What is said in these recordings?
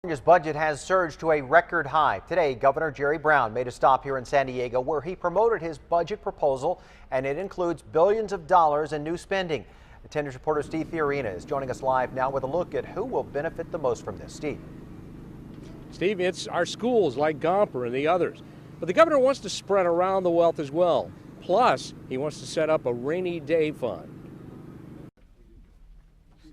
California's budget has surged to a record high. Today, Governor Jerry Brown made a stop here in San Diego where he promoted his budget proposal, and it includes billions of dollars in new spending. Attendance reporter Steve Fiorina is joining us live now with a look at who will benefit the most from this. Steve, it's our schools like Gomper and the others. But the governor wants to spread around the wealth as well. Plus, he wants to set up a rainy day fund.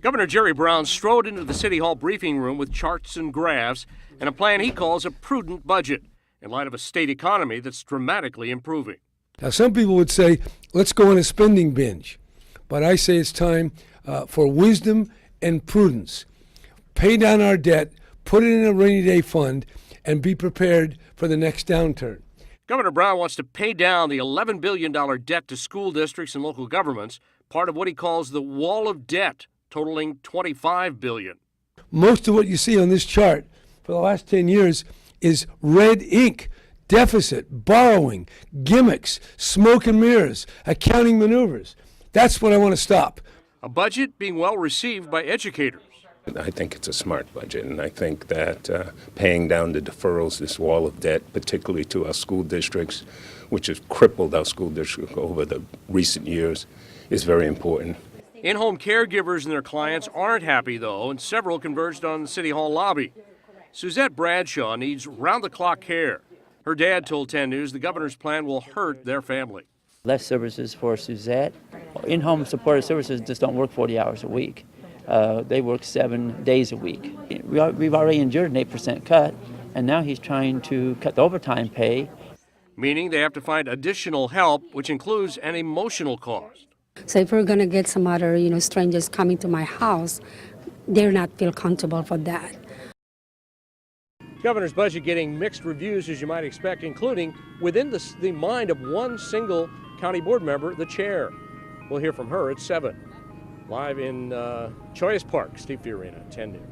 Governor Jerry Brown strode into the City Hall briefing room with charts and graphs and a plan he calls a prudent budget in light of a state economy that's dramatically improving. Now, some people would say, let's go on a spending binge. But I say it's time for wisdom and prudence. Pay down our debt, put it in a rainy day fund, and be prepared for the next downturn. Governor Brown wants to pay down the $11 billion debt to school districts and local governments, part of what he calls the wall of debt, totaling $25 billion. Most of what you see on this chart for the last 10 years is red ink, deficit, borrowing, gimmicks, smoke and mirrors, accounting maneuvers. That's what I want to stop. A budget being well received by educators. I think it's a smart budget, and I think that paying down the deferrals, this wall of debt, particularly to our school districts, which has crippled our school district over the recent years, is very important. In-home caregivers and their clients aren't happy, though, and several converged on the City Hall lobby. Suzette Bradshaw needs round-the-clock care. Her dad told 10 News the governor's plan will hurt their family. Less services for Suzette. In-home supportive services just don't work 40 hours a week. They work 7 days a week. We've already endured an 8% cut, and now he's trying to cut the overtime pay. Meaning they have to find additional help, which includes an emotional cost. So if we're going to get some other, strangers coming to my house, they're not feel comfortable for that. Governor's budget getting mixed reviews, as you might expect, including within the mind of one single county board member, the chair. We'll hear from her at 7. Live in Choice Park, Steve Fiorina, 10 News.